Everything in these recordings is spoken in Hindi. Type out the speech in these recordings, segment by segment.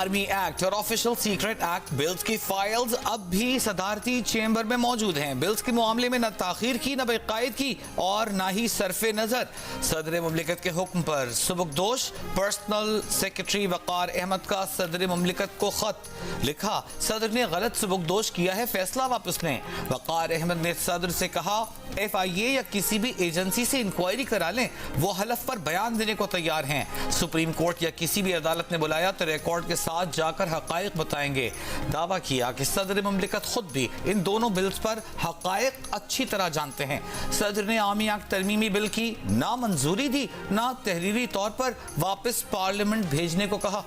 आर्मी एक्ट और ऑफिशियल सीक्रेट एक्ट बिल्स की फाइल्स अब भी सदारती चेंबर में मौजूद हैं। बिल्स के मामले में न ताखीर की, न बेकायद की और न ही सरफे नजर सदर मुमलिकत के हुक्म पर सुबुकदोश पर्सनल सेक्रेटरी वकार अहमद का सदर मुमलिकत को खत लिखा। सदर ने गलत सुबुकदोश किया है, फैसला वापस लें। वकार अहमद ने सदर से कहा FIA या किसी भी एजेंसी से इंक्वायरी करा लें, वो हलफ पर बयान देने को तैयार हैं। सुप्रीम कोर्ट या किसी भी अदालत ने बुलाया तो रिकॉर्ड के साथ जाकर हकायक बताएंगे। दावा किया कि सदर मुमलिकत खुद भी इन दोनों बिल्स पर हकायक अच्छी तरह जानते हैं। सदर ने आर्मी एक्ट तरमीमी बिल की ना मंजूरी दी, ना तहरीरी तौर पर वापस पार्लियामेंट भेजने को कहा।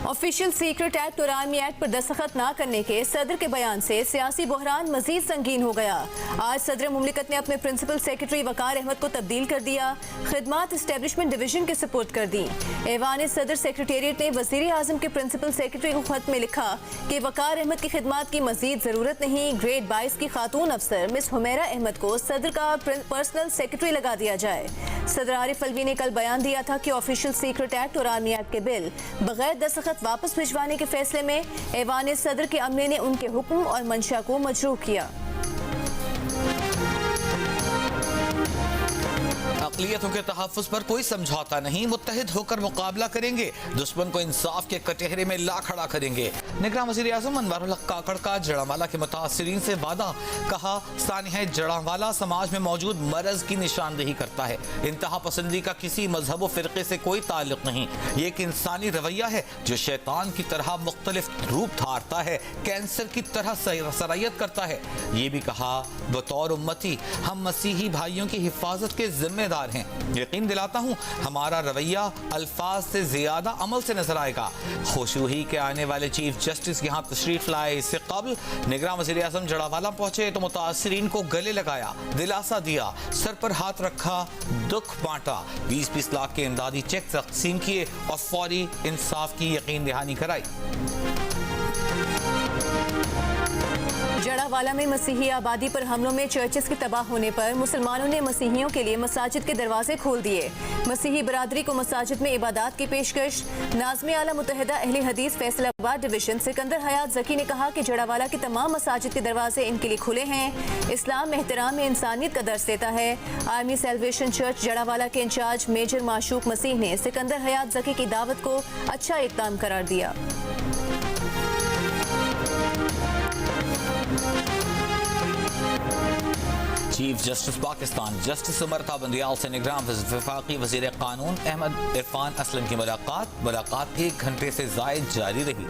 ऑफिशियल सीक्रेट एक्ट और आर्मी एक्ट पर दस्तखत न करने के सदर के बयान से सियासी बहरान मजीद संगीन हो गया। आज सदर मुमलिकत ने अपने प्रिंसिपल सेक्रेटरी वकार अहमद को तब्दील कर दिया, खिदमात एस्टेब्लिशमेंट डिवीजन के सपोर्ट कर दी। ऐवान सदर सेक्रेटेरिएट ने वजीर आजम के प्रिंसिपल सेक्रेटरी को खत में लिखा कि वकार अहमद की खिदमात की मजीद जरूरत नहीं। ग्रेड 22 की खातून अफसर मिस हुमैरा अहमद को सदर का पर्सनल सेक्रेटरी लगा दिया जाए। सदर आरिफ अलवी ने कल बयान दिया था कि ऑफिशियल सीक्रेट एक्ट और आर्मी एक्ट के बिल बगैर दस्तखत वापस भिजवाने के फैसले में ऐवान सदर के अमले ने उनके हुक्म और मंशा को मजरूह किया। अक़लियतों के तहफ़्फ़ुज़ पर कोई समझौता नहीं, मुत्तहिद होकर मुकाबला करेंगे, दुश्मन को इंसाफ के कटहरे में ला खड़ा करेंगे। निगरान वज़ीर आज़म अनवारुल हक काकड़ का जड़ांवाला के मुतासिरीन से वादा, कहा सानिया जड़ांवाला समाज में मौजूद मरज की निशानदेही करता है। इंतहा पसंदी का किसी मजहब व फ़िरक़े से कोई ताल्लुक़ नहीं, ये एक इंसानी रवैया है जो शैतान की तरह मुख्तलिफ रूप धारता है, कैंसर की तरह सरायत करता है। ये भी कहा बतौर उम्मती हम मसीही भाइयों की हिफाजत के जिम्मेदार हैं। यकीन दिलाता हूँ हमारा रवैया अल्फाज से ज्यादा अमल से नजर आएगा। खुशूही के आने वाले चीफ जस्टिस यहाँ तशरीफ लाए, इससे कबल निगरान वज़ीर आज़म जड़ांवाला पहुंचे तो मुतासिरीन को गले लगाया, दिलासा दिया, सर पर हाथ रखा, दुख बांटा, 20-20 लाख के इमदादी चेक तकसीम किए और फौरी इंसाफ की यकीन दहानी कराई। जड़ांवाला में मसीही आबादी पर हमलों में चर्चेस के तबाह होने पर मुसलमानों ने मसीहियों के लिए मसाजिद के दरवाजे खोल दिए। मसीही बरादरी को मसाजिद में इबादत की पेशकश। नाज़िम आला मुत्तहिदा अहले हदीस फैसलाबाद डिवीजन सिकंदर हयात ज़की ने कहा कि जड़ांवाला के तमाम मसाजिद के दरवाजे इनके लिए खुले हैं। इस्लाम एहतराम में इंसानियत का दर्स देता है। आर्मी सेल्वेशन चर्च जड़ांवाला के इंचार्ज मेजर माशूक मसीह ने सिकंदर हयात ज़की की दावत को अच्छा इक़दाम करार दिया। Chief justice Pakistan justice Umar Ata Bandial से निगरान वफाकी वज़ीर कानून अहमद इरफान असलम की मुलाकात 1 घंटे से ज़ायद जारी रही।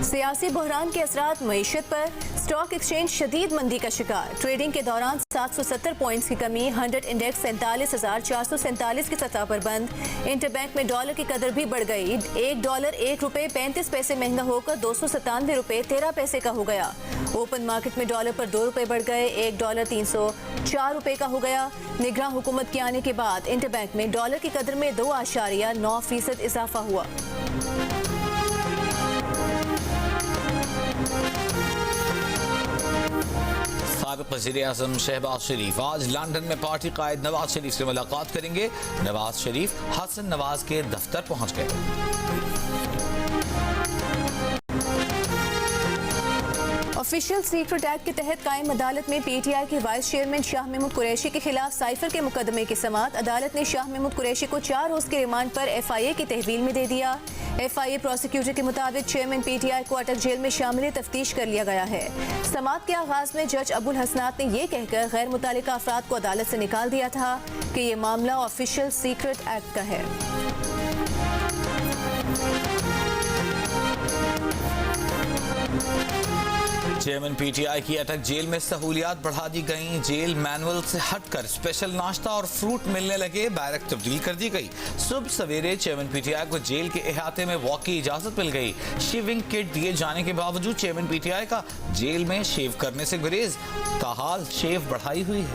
सियासी बहरान के असरात मईशत पर। स्टॉक एक्सचेंज शदीद मंदी का शिकार। ट्रेडिंग के दौरान 770 पॉइंट्स की कमी। 100 इंडेक्स 47,447 की सतह पर बंद। इंटरबैंक में डॉलर की कदर भी बढ़ गई। $1 ₹1.35 महंगा होकर 297 रुपये 13 पैसे का हो गया। ओपन मार्केट में डॉलर पर 2 रुपये बढ़ गए, $1 304 रुपये का हो गया। निगरान हुकूमत के आने के बाद इंटरबैंक में डॉलर की कदर में 2.9% इजाफा हुआ। साबिक़ वज़ीर-ए-आज़म शहबाज शरीफ आज लंदन में पार्टी कायद नवाज शरीफ से मुलाकात करेंगे। नवाज शरीफ हसन नवाज के दफ्तर पहुंच गए। ऑफिशियल सीक्रेट एक्ट के तहत कायम अदालत में PTI के वाइस चेयरमैन शाह महमूद कुरैशी के खिलाफ साइफर के मुकदमे की समाअत। अदालत ने शाह महमूद कुरैशी को 4 रोज के रिमांड पर FIA की तहवील में दे दिया। FIA प्रोसिक्यूटर के मुताबिक चेयरमैन PTI को अटक जेल में शामिल तफ्तीश कर लिया गया है। समाअत के आगाज में जज अबुल हसनात ने यह कहकर गैर मुतालिका अफराद को अदालत से निकाल दिया था कि यह मामला ऑफिशियल सीक्रेट एक्ट का है। चेयरमैन PTI की अटक जेल में सहूलियात बढ़ा दी गई। जेल मैनुअल से हटकर स्पेशल नाश्ता और फ्रूट मिलने लगे, बैरक तब्दील कर दी गई। सुबह सवेरे चेयरमैन PTI को जेल के अहाते में वॉक की इजाजत मिल गई। शेविंग किट दिए जाने के बावजूद चेयरमैन PTI का जेल में शेव करने से गुरेज, ताहाल शेव बढ़ाई हुई है।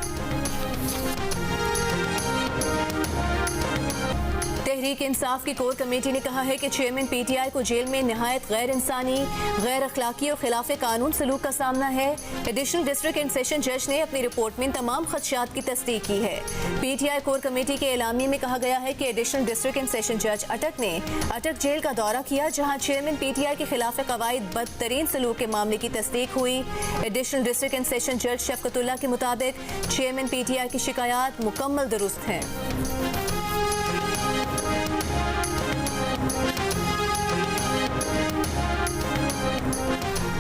तहरीक इंसाफ की कोर कमेटी ने कहा है कि चेयरमैन पीटीआई को जेल में निहायत गैर इंसानी, गैर अखलाकी और खिलाफ कानून सलूक का सामना है। एडिशनल डिस्ट्रिक्ट एंड सेशन जज ने अपनी रिपोर्ट में तमाम खदशात की तस्दीक की है। पीटीआई कोर कमेटी के एलामिये में कहा गया है कि एडिशनल डिस्ट्रिक्ट एंड सेशन जज अटक ने अटक जेल का दौरा किया, जहां चेयरमैन पीटीआई के खिलाफ कवायद बदतरीन सलूक के मामले की तस्दीक हुई। एडिशनल डिस्ट्रिक्ट एंड सेशन जज शफकतुल्लाह के मुताबिक चेयरमैन पीटीआई की शिकायत मुकम्मल दुरुस्त हैं।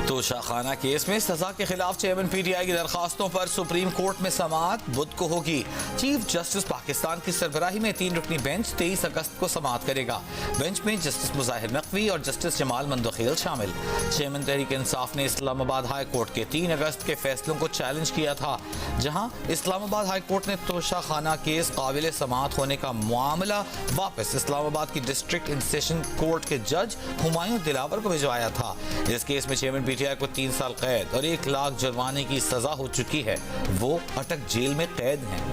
तोशाखाना केस में सजा के खिलाफ चेयरमैन पीटीआई की दरखास्तों पर सुप्रीम कोर्ट में समाअत बुध को होगी। चीफ जस्टिस पाकिस्तान की सरबराही में 3 रुकनी बेंच 23 अगस्त को समाअत करेगा। बेंच में जस्टिस मुजाहिर नकवी और जस्टिस जमाल मंदोखेल शामिल। चेयरमैन तहरीक इंसाफ ने इस्लामाबाद हाई कोर्ट के 3 अगस्त के फैसलों को चैलेंज किया था, जहां इस्लामाबाद हाई कोर्ट ने तोशाखाना केस काबिल समाअत होने का मामला वापस इस्लामाबाद की डिस्ट्रिक्ट एंड सेशन कोर्ट के जज हुमायूं दिलावर को भिजवाया था। इस केस में चेयरमैन पीटीआई को 3 साल कैद और 1 लाख जुर्माने की सजा हो चुकी है। वो अटक जेल में कैद हैं।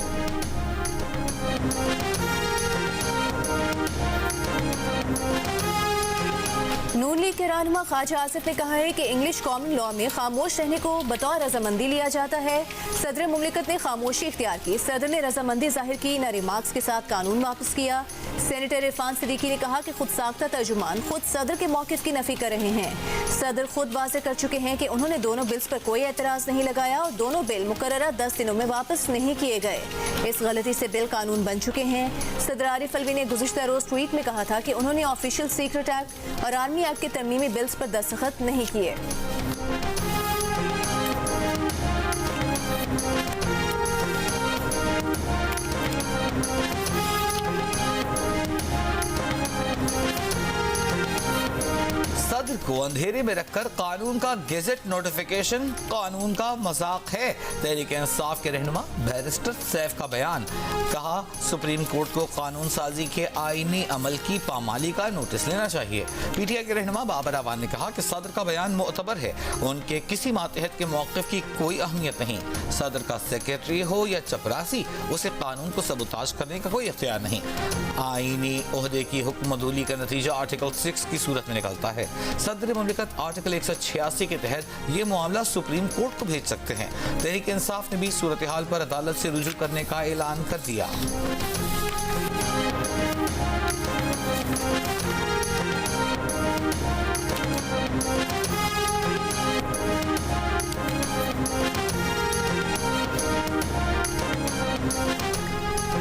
नून लीग के रहनुमा ख्वाजा आसिफ ने कहा है कि इंग्लिश कॉमन लॉ में खामोश रहने को बतौर रजामंदी लिया जाता है। सदर मुमलिकत ने खामोशी इख्तियार की। सदर ने रजामंदी जाहिर की, न रिमार्क्स के साथ कानून वापस किया। सेनेटर इरफान सिद्दीकी ने कहा कि खुद साख्ता तर्जुमान खुद सदर के मौक़िफ़ की नफी कर रहे हैं। सदर खुद वाज़ेह कर चुके हैं कि उन्होंने दोनों बिल्स पर कोई एतराज़ नहीं लगाया और दोनों बिल मुकर्ररा 10 दिनों में वापस नहीं किए गए। इस गलती से बिल कानून बन चुके हैं। सदर आरिफ अलवी ने गुज़िश्ता रोज़ ट्वीट में कहा था कि उन्होंने ऑफिशियल सीक्रेट एक्ट और आर्मी एक्ट के तरमीमी बिल्स पर दस्तखत नहीं किए। सदर को अंधेरे में रखकर कानून का गेजेट नोटिफिकेशन कानून का मजाक है। तहरीक इंसाफ के रहनुमा बैरिस्टर सैफ का बयान। कहा, सुप्रीम कोर्ट को कानून साजी के आईनी अमल की पामाली का नोटिस लेना चाहिए। पीटीआई के रहनुमा बाबर अवान ने कहा कि सदर का बयान मोतबर है, उनके किसी मातहत के मौक़िफ़ की कोई अहमियत नहीं। सदर का सेक्रेटरी हो या चपरासी, उसे कानून को सबूताज करने का कोई इख्तियार नहीं। आईनी ओहदे की हुक्मदूली का नतीजा आर्टिकल 6 की सूरत में निकलता है। सदर मुमलिकत आर्टिकल 186 के तहत ये मामला सुप्रीम कोर्ट को भेज सकते हैं। तहरीक इंसाफ ने भी सूरत हाल पर अदालत से रुजू करने का ऐलान कर दिया।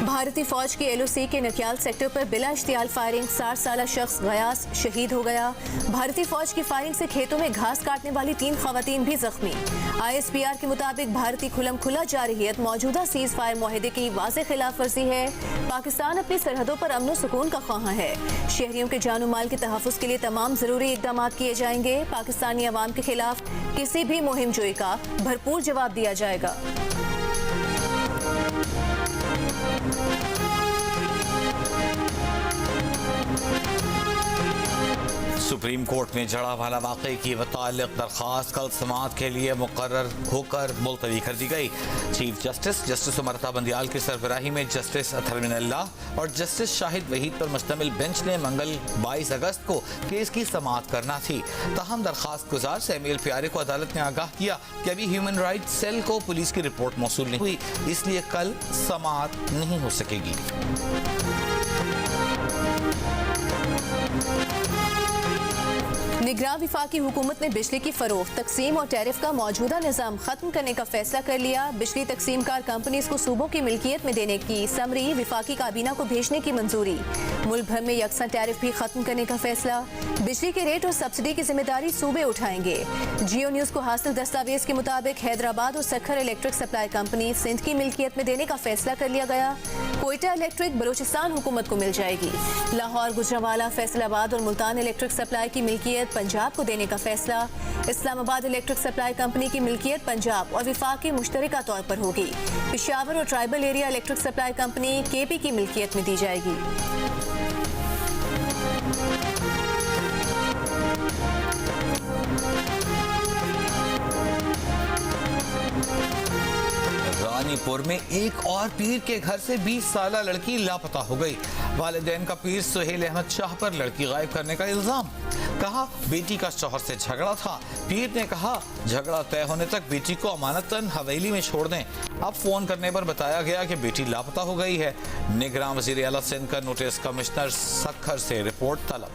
भारतीय फौज की एलओसी के नकियाल सेक्टर पर बिला इश्तियाल फायरिंग 60 साला शख्स गयास शहीद हो गया। भारतीय फौज की फायरिंग से खेतों में घास काटने वाली 3 खवातीन भी जख्मी। ISPR के मुताबिक भारतीय खुलम खुला जारहियत मौजूदा सीज फायर मुआहदे की वाज़ेह खिलाफ वर्जी है। पाकिस्तान अपनी सरहदों पर अमन सुकून का ख्वाहां है। शहरियों के जान माल के तहफ़्फ़ुज़ के लिए तमाम ज़रूरी इक़दाम किए जाएंगे। पाकिस्तानी अवाम के खिलाफ किसी भी मुहिम जोई का भरपूर जवाब दिया जाएगा। सुप्रीम कोर्ट में जड़ा वाला वाक़े की मुताल्लिक़ दरख्वास्त कल समाअत के लिए मुकर्रर होकर मुलतवी कर दी गई। चीफ जस्टिस उमरता बंदियाल की सरबराही में जस्टिस अतहर मिनल्लाह और जस्टिस शाहिद वहीद पर मुश्तमिल बेंच ने मंगल 22 अगस्त को केस की समाअत करना थी। ताहम दरख्वास्त गुजार सैमुअल प्यारे को अदालत ने आगाह किया कि अभी ह्यूमन राइट्स सेल को पुलिस की रिपोर्ट मौसूल नहीं हुई, इसलिए कल समाअत नहीं हो सकेगी। निगरान विफाकी हुकूमत ने बिजली की फरोख्त, तकसीम और टैरिफ का मौजूदा निज़ाम खत्म करने का फैसला कर लिया। बिजली तकसीम कार कंपनीज को सूबों की मिल्कियत में देने की समरी विफाकी काबीना को भेजने की मंजूरी। मुल्क भर में यकसा टैरिफ भी खत्म करने का फैसला। बिजली के रेट और सब्सिडी की जिम्मेदारी सूबे उठाएंगे। जियो न्यूज को हासिल दस्तावेज के मुताबिक हैदराबाद और Sukkur electric supply company Sindh की मिल्कियत में देने का फैसला कर लिया गया। कोयटा इलेक्ट्रिक बलूचिस्तान हुकूमत को मिल जाएगी। लाहौर, गुजरांवाला, फैसलाबाद और मुल्तान इलेक्ट्रिक सप्लाई की मिल्कियत पंजाब को देने का फैसला। इस्लामाबाद इलेक्ट्रिक सप्लाई कंपनी की मिल्कियत पंजाब और विफाकी मुश्तरका तौर पर होगी। पेशावर और tribal area electric supply company KP की मिल्कियत में दी जाएगी। रानीपुर में एक और पीर के घर से 20 साल लड़की लापता हो गई। वालिदैन का पीर सुहेल अहमद शाह पर लड़की गायब करने का इल्जाम। कहा बेटी का शौहर से झगड़ा था। पीर ने कहा झगड़ा तय होने तक बेटी को अमानतन हवेली में छोड़ दें। अब फोन करने पर बताया गया कि बेटी लापता हो गई है। निगरान वज़ीर आला सिंध का नोटिस कमिश्नर सखर से रिपोर्ट तलब।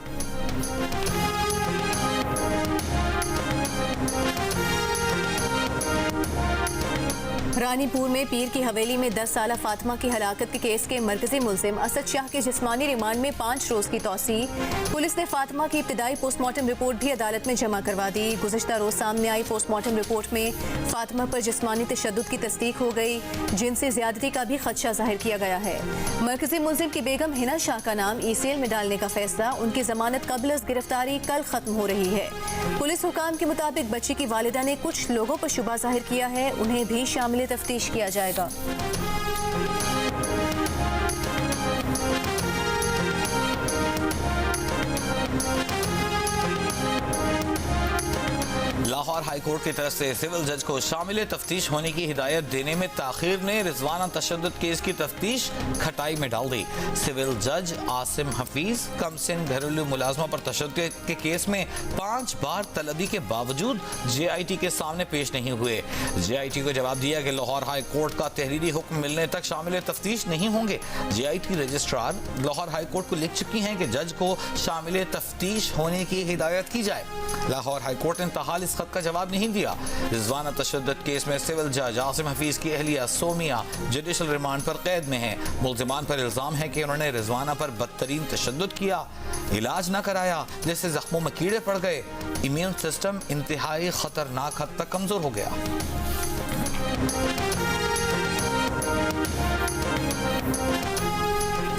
रानीपुर में पीर की हवेली में 10 साला फातिमा की हलाकत के केस के मरकजी मुल्जिम असद शाह के जिस्मानी रिमांड में 5 रोज की तौसी। पुलिस ने फातिमा की इब्तिदाई पोस्टमार्टम रिपोर्ट भी अदालत में जमा करवा दी। गुज़श्ता रोज सामने आई पोस्टमार्टम रिपोर्ट में फातिमा पर जिस्मानी तशद्दुद की तस्दीक हो गई, जिनसे ज्यादती का भी खदशा जाहिर किया गया है। मरकजी मुल्जिम की बेगम हिना शाह का नाम ECL में डालने का फैसला, उनकी जमानत कबल गिरफ्तारी कल खत्म हो रही है। पुलिस हुकाम के मुताबिक बच्ची की वालिदा ने कुछ लोगों पर शुबा जाहिर किया है, उन्हें भी शामिल तफ्तीश किया जाएगा। लाहौर हाईकोर्ट की तरफ से सिविल जज को शामिल तफ्तीश होने की हिदायत देने में ताखीर ने रिजवाना तशद्दुद केस की तफ्तीश खटाई में डाल दी। सिविल जज आसिम हफीज कमसिन घरेलू मुलाजमा पर तशद्दुद के केस में 5 बार तलबी के बावजूद JIT के सामने पेश नहीं हुए। JIT को जवाब दिया कि लाहौर हाई कोर्ट का तहरीरी हुक्म मिलने तक शामिल तफ्तीश नहीं होंगे। JIT registrar Lahore high court को लिख चुकी हैं कि जज को शामिल तफ्तीश होने की हिदायत की जाए। लाहौर हाई कोर्ट ने ताहाल इस खत का जवाब नहीं दिया। रिजवाना तशद्दुद केस में सिविल जज आसिम हफीज की अहलिया सोमिया जुडिशल रिमांड पर कैद में है। मुल्जिमान पर इल्जाम है कि उन्होंने रिजवाना पर बदतरीन तशद्दुद किया, इलाज न कराया, जिससे जख्मों में कीड़े पड़ गए। इम्यून सिस्टम इंतहाई खतरनाक हद तक कमजोर हो गया।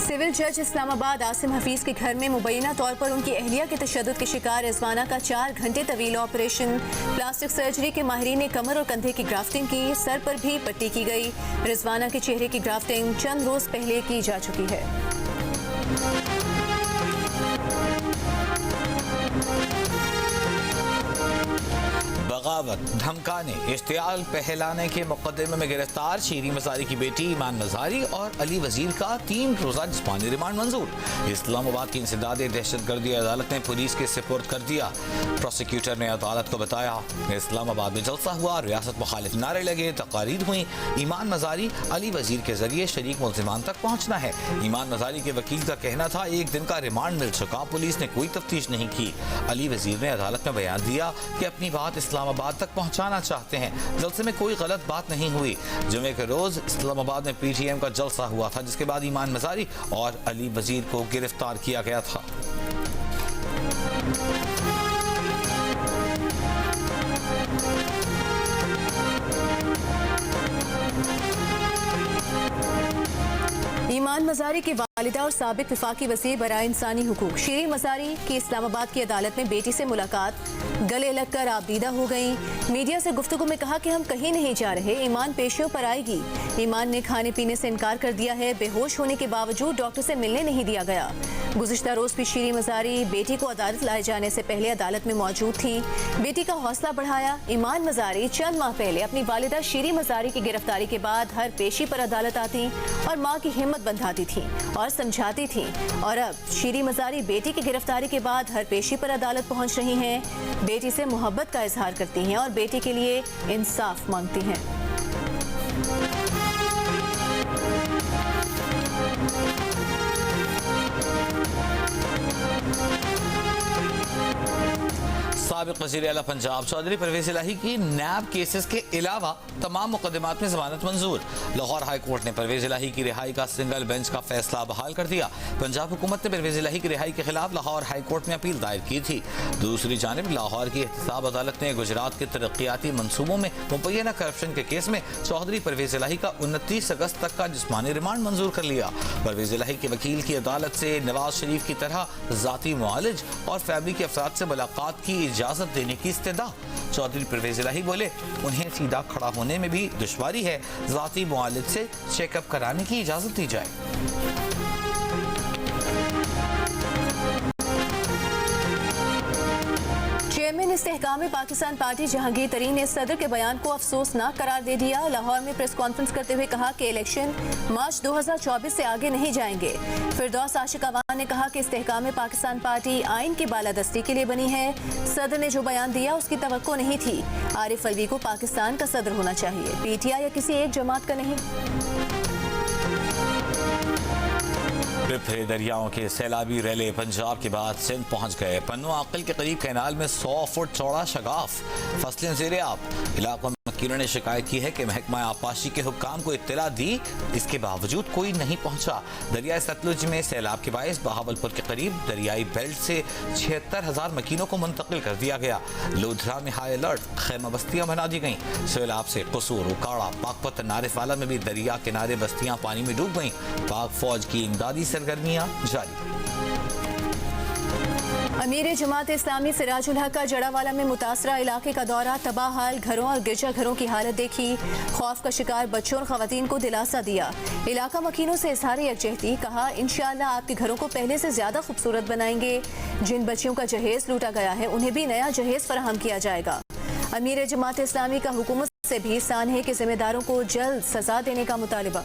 सिविल जज इस्लामाबाद आसिम हफीज के घर में मुबैना तौर पर उनकी अहलिया के तशद्दुद के शिकार रिजवाना का 4 घंटे तवील ऑपरेशन। प्लास्टिक सर्जरी के माहिरीन ने कमर और कंधे की ग्राफ्टिंग की, सर पर भी पट्टी की गई। रिजवाना के चेहरे की ग्राफ्टिंग चंद रोज पहले की जा चुकी है। बगावत, धमकाने, इश्तियाल फैलाने के मुकदमे में गिरफ्तार शीरी मजारी की बेटी ईमान मजारी और अली वजीर का 3 रोजा जिस्मानी रिमांड मंजूर। इस्लामाबाद की इंसदाद दहशतगर्दी अदालत ने पुलिस के सुपुर्द कर दिया। प्रोसिक्यूटर ने अदालत को बताया इस्लामाबाद में जलसा हुआ, रियासत मुखालिफ नारे लगे, तकारीर हुई। ईमान मजारी अली वजीर के जरिए शरीक मुल्जिमान तक पहुँचना है। ईमान मजारी के वकील का कहना था 1 दिन का रिमांड मिल चुका, पुलिस ने कोई तफ्तीश नहीं की। अली वजीर ने अदालत में बयान दिया कि अपनी बात इस्लामाबाद तक पहुंचाना चाहते हैं। जलसे में कोई गलत बात नहीं हुई। जुमे के रोज इस्लामाबाद में PTM का जलसा हुआ था, जिसके बाद ईमान मजारी और अली वजीर को गिरफ्तार किया गया था। ईमान मजारी की वालिदा और साबिक वफाकी वज़ीर बराए इंसानी हुकूक शीरी मजारी की इस्लामाबाद की अदालत में बेटी से मुलाकात, गले लगकर आबदीदा हो गई। मीडिया से गुफ्तगू में कहा कि हम कहीं नहीं जा रहे, ईमान पेशियों पर आएगी। ईमान ने खाने पीने से इनकार कर दिया है, बेहोश होने के बावजूद डॉक्टर से मिलने नहीं दिया गया। गुज़िश्ता रोज भी शीरी मजारी बेटी को अदालत लाए जाने से पहले अदालत में मौजूद थी। बेटी का हौसला बढ़ाया। ईमान मजारी चंद माह पहले अपनी वालिदा शीरी मजारी की गिरफ्तारी के बाद हर पेशी पर अदालत आती और माँ की हिम्मत बंधाती थी और समझाती थी, और अब शीरी मजारी बेटी की गिरफ्तारी के बाद हर पेशी पर अदालत पहुंच रही हैं। बेटी से मोहब्बत का इजहार करती हैं और बेटी के लिए इंसाफ मांगती हैं। साबिक वज़ीर आला पंजाब चौधरी परवेज इलाही की नैब केसेस के अलावा तमाम मुकदमात में जमानत मंजूर। लाहौर हाई कोर्ट ने परवेज इलाही की रिहाई का सिंगल बेंच का फैसला बहाल कर दिया। पंजाब हुकूमत ने परवेज इलाही की रिहाई के खिलाफ लाहौर हाई कोर्ट में अपील दायर की थी। दूसरी जानिब लाहौर की एहतसाब अदालत ने गुजरात के तरक्याती मनसूबों में मुबैना करप्शन के केस में चौधरी परवेज इलाही का 29 अगस्त तक का जिस्मानी रिमांड मंजूर कर लिया। परवेज इलाही के वकील की अदालत से नवाज शरीफ की तरह जाती मुआलिज और फैमिली के अफराद से मुलाकात की इजाजत देने की इस्तेदा। चौधरी परवेज इलाही बोले उन्हें सीधा खड़ा होने में भी दुश्वारी है, जाती मुआलिज से चेकअप कराने की इजाजत दी जाए। चेयरमैन इस्तेहकाम पाकिस्तान पार्टी जहांगीर तरीन ने सदर के बयान को अफसोसनाक करार दे दिया। लाहौर में प्रेस कॉन्फ्रेंस करते हुए कहा कि इलेक्शन मार्च 2024 से आगे नहीं जाएंगे। फिरदौस आशिक अवान ने कहा कि इस्तेहकाम पाकिस्तान पार्टी आइन की बालादस्ती के लिए बनी है। सदर ने जो बयान दिया उसकी तवक्को नहीं थी। आरिफ अलवी को पाकिस्तान का सदर होना चाहिए, पीटीआई या किसी एक जमात का नहीं। बिफरे दरियाओं के सैलाबी रैले पंजाब के बाद सिंध पहुंच गए। पन्नू आकल के करीब कैनाल में 100 फुट चौड़ा शगाफ, फसलें ज़ेर-ए-आब। इलाकों में वकीलों ने शिकायत की है कि महकमा आबपाशी के हुक्काम को इत्तला दी, इसके बावजूद कोई नहीं पहुंचा। दरियाई सतलुज में सैलाब के बायस बहावलपुर के करीब दरियाई बेल्ट से 76,000 मकीनों को मुंतकिल कर दिया गया। लोधरा में हाई अलर्ट, खैमा बस्तियां बना दी गईं। सैलाब से कसूर, उकाड़ा, पाकपत, नारिफवाला में भी दरिया किनारे बस्तियां पानी में डूब गईं। पाक फौज की इमदादी सरगर्मियां जारी। अमीर जमात इस्लामी सिराजुल हक का जड़ावाला में मुतासरा इलाके का दौरा, तबाह हाल घरों और गिरजाघरों की हालत देखी। खौफ का शिकार बच्चों और खवातीन को दिलासा दिया। इलाका मकीनों से इजहार यकजहती, कहा इंशाअल्लाह आपके घरों को पहले से ज्यादा खूबसूरत बनाएंगे। जिन बच्चियों का जहेज लूटा गया है उन्हें भी नया जहेज फराहम किया जाएगा। अमीर जमात इस्लामी का हुकूमत से भी सान है कि जिम्मेदारों को जल्द सजा देने का मुतालिबा।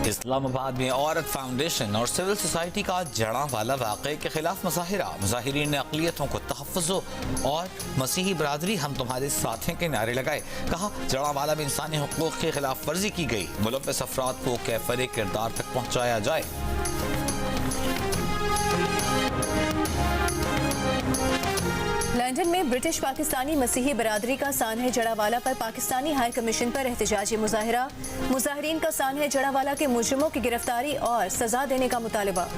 इस्लामाबाद में औरत फाउंडेशन और सिविल सोसाइटी का जड़ावाला वाक़े के खिलाफ मुजाहिरा। मुजाहिरीन ने अक़लियतों को तहफ़्फ़ुज़ और मसीही बरादरी हम तुम्हारे साथ हैं के नारे लगाए। कहा जड़ावाला में इंसानी हुकूक़ की खिलाफ वर्जी की गई, मुलव्वस अफराद को कैफ़रे किरदार तक पहुँचाया जाए। लंदन में ब्रिटिश पाकिस्तानी मसीही बरादरी का सानहे जड़ावाला पर पाकिस्तानी हाई कमीशन पर एहतजाजी मुजाहिरा। मुजाहिरीन का सानहे जड़ावाला के मुजरिमों की गिरफ्तारी और सजा देने का मुतालिबा।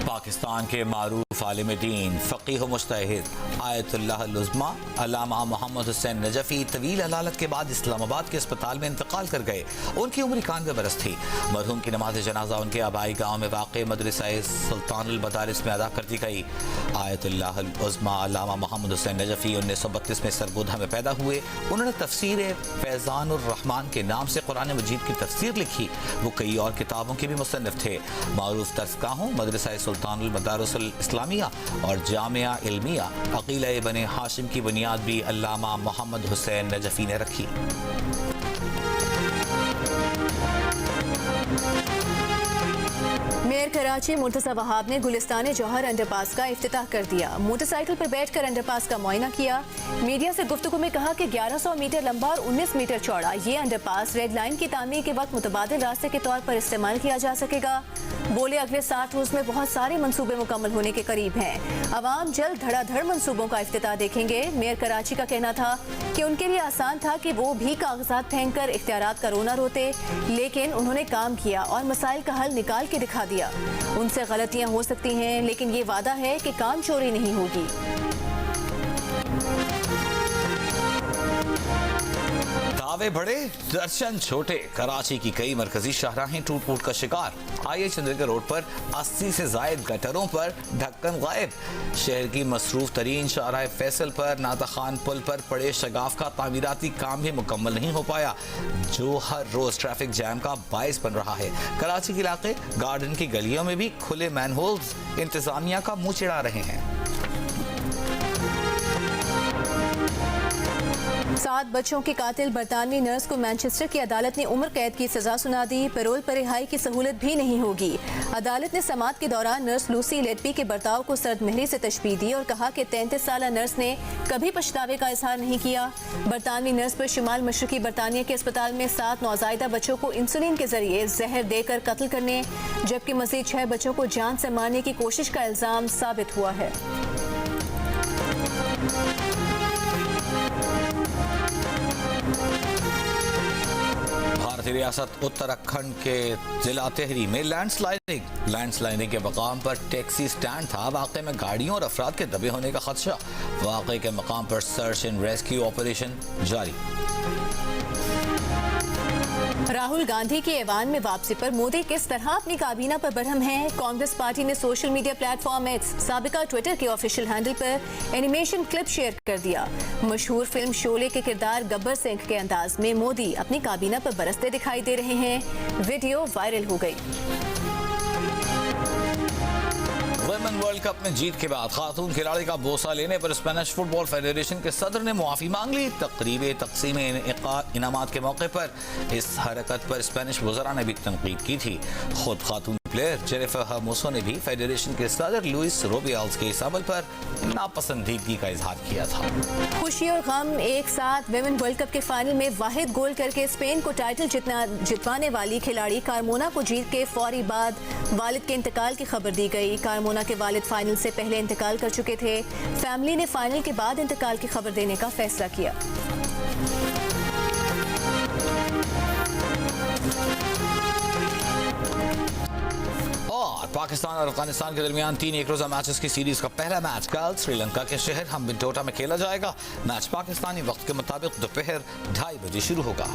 पाकिस्तान के मारूफ आलिम दीन फ़क़ीह मुज्तहिद आयतुल्लाह अल-उज़्मा अल्लामा मोहम्मद हुसैन नजफ़ी तवील अदालत के बाद इस्लामाबाद के अस्पताल में इंतकाल कर गए। उनकी उम्र 91 बरस थी। मरहूम की नमाज जनाजा उनके आबाई गाँव में वाक़ मदरसा सुल्तानुल मदारिस में अदा कर दी गई। आयतुल्लाह अल-उज़्मा अल्लामा मोहम्मद हुसैन नजफ़ी 1932 में सरगोधा में पैदा हुए। उन्होंने तफसीर फैज़ानुर रहमान के नाम से कुरान मजीद की तफसीर लिखी। वो कई और किताबों के भी मुसन्निफ थे। मारूफ दरसगाहों मदरसा सुल्तानुल मदारिस इस्लामिया और जामिया इल्मिया अक़ीला बने हाशिम की बुनियाद भी अल्लामा मोहम्मद हुसैन नजफ़ी ने रखी। मेयर कराची मुर्तज़ा वहाब ने गुलिस्तान जौहर अंडरपास का इफ्तिताह कर दिया। मोटरसाइकिल पर बैठकर अंडरपास का मुआयना किया। मीडिया से गुफ्तगू में कहा कि 1100 मीटर लंबा और 19 मीटर चौड़ा ये अंडरपास रेड लाइन की तामीर के वक्त मुतबादिल रास्ते के तौर पर इस्तेमाल किया जा सकेगा। बोले अगले 60 रोज में बहुत सारे मंसूबे मुकम्मल होने के करीब हैं। अवाम जल्द धड़ाधड़ मंसूबों का इफ्तिताह देखेंगे। मेयर कराची का कहना था कि उनके लिए आसान था कि वो भी कागजात फेंक कर इख्तियारात का रोना रोते, लेकिन उन्होंने काम किया और मसाइल का हल निकाल के दिखा दिया। उनसे गलतियां हो सकती हैं, लेकिन ये वादा है कि काम चोरी नहीं होगी। दावे बड़े, दर्शन छोटे। कराची की कई मरकजी शाहराहें टूट फूट का शिकार। आइए चंद्रिका रोड पर 80 से जायद गटरों पर ढक्कन गायब। शहर की मसरूफ तरीन शाहराह फैसल पर नाता खान पुल पर पड़े शगाफ का तामीराती काम भी मुकम्मल नहीं हो पाया, जो हर रोज ट्रैफिक जैम का बायस बन रहा है। कराची के इलाके गार्डन की गलियों में भी खुले मैनहोल्स इंतजामिया का मुंह चिढ़ा रहे हैं। 7 बच्चों की कातिल बरतानवी नर्स को मैनचेस्टर की अदालत ने उम्र कैद की सजा सुना दी। पैरोल पर रिहाई की सहूलत भी नहीं होगी। अदालत ने समाअत के दौरान नर्स लूसी लेटबी के बर्ताव को सर्दमहरी से तशबीह दी और कहा कि 33 साला नर्स ने कभी पछतावे का इजहार नहीं किया। बरतानवी नर्स पर शुमाल मशरकी बरतानिया के अस्पताल में 7 नौज़ायदा बच्चों को इंसुलिन के जरिए जहर देकर कत्ल करने, जबकि मजीद 6 बच्चों को जान से मारने की कोशिश का इल्जाम साबित हुआ है। भारतीय रियासत उत्तराखंड के जिला तेहरी में लैंडस्लाइडिंग के मकाम पर टैक्सी स्टैंड था। वाक़े में गाड़ियों और अफराद के दबे होने का खदशा। वाक़े के मकाम पर सर्च एंड रेस्क्यू ऑपरेशन जारी। राहुल गांधी की ऐवान में वापसी पर मोदी किस तरह अपनी काबीना पर बरहम हैं? कांग्रेस पार्टी ने सोशल मीडिया प्लेटफॉर्म एक्स साबिका ट्विटर के ऑफिशियल हैंडल पर एनिमेशन क्लिप शेयर कर दिया। मशहूर फिल्म शोले के किरदार गब्बर सिंह के अंदाज में मोदी अपनी काबीना पर बरसते दिखाई दे रहे हैं। वीडियो वायरल हो गई। वुमेन वर्ल्ड कप में जीत के बाद खातून खिलाड़ी का बोसा लेने पर स्पेनिश फुटबॉल फेडरेशन के सदर ने मुआफी मांग ली। तकरीब तकसीम इनामात के मौके पर इस हरकत पर स्पेनिश वज़रा ने भी तनकीद की थी। खुद खातून प्लेयर जेनिफर हर्मोसो ने भी फेडरेशन के सदर लुइस रुबियाल्स के इस अमल पर नापसंदीदगी का इजहार किया था। खुशी और गम एक साथ। विमेन वर्ल्ड कप के फाइनल में वाहिद गोल करके स्पेन को टाइटल जितवाने वाली खिलाड़ी कारमोना को जीत के फौरी बाद वालिद के इंतकाल की खबर दी गई। कारमोना के वालिद फाइनल से पहले इंतकाल कर चुके थे। फैमिली ने फाइनल के बाद इंतकाल की खबर देने का फैसला किया। और पाकिस्तान और अफगानिस्तान के दरमियान 3 एक रोजा मैचेस की सीरीज का पहला मैच कल श्रीलंका के शहर हम्बनटोटा में खेला जाएगा। मैच पाकिस्तानी वक्त के मुताबिक दोपहर 2:30 बजे शुरू होगा।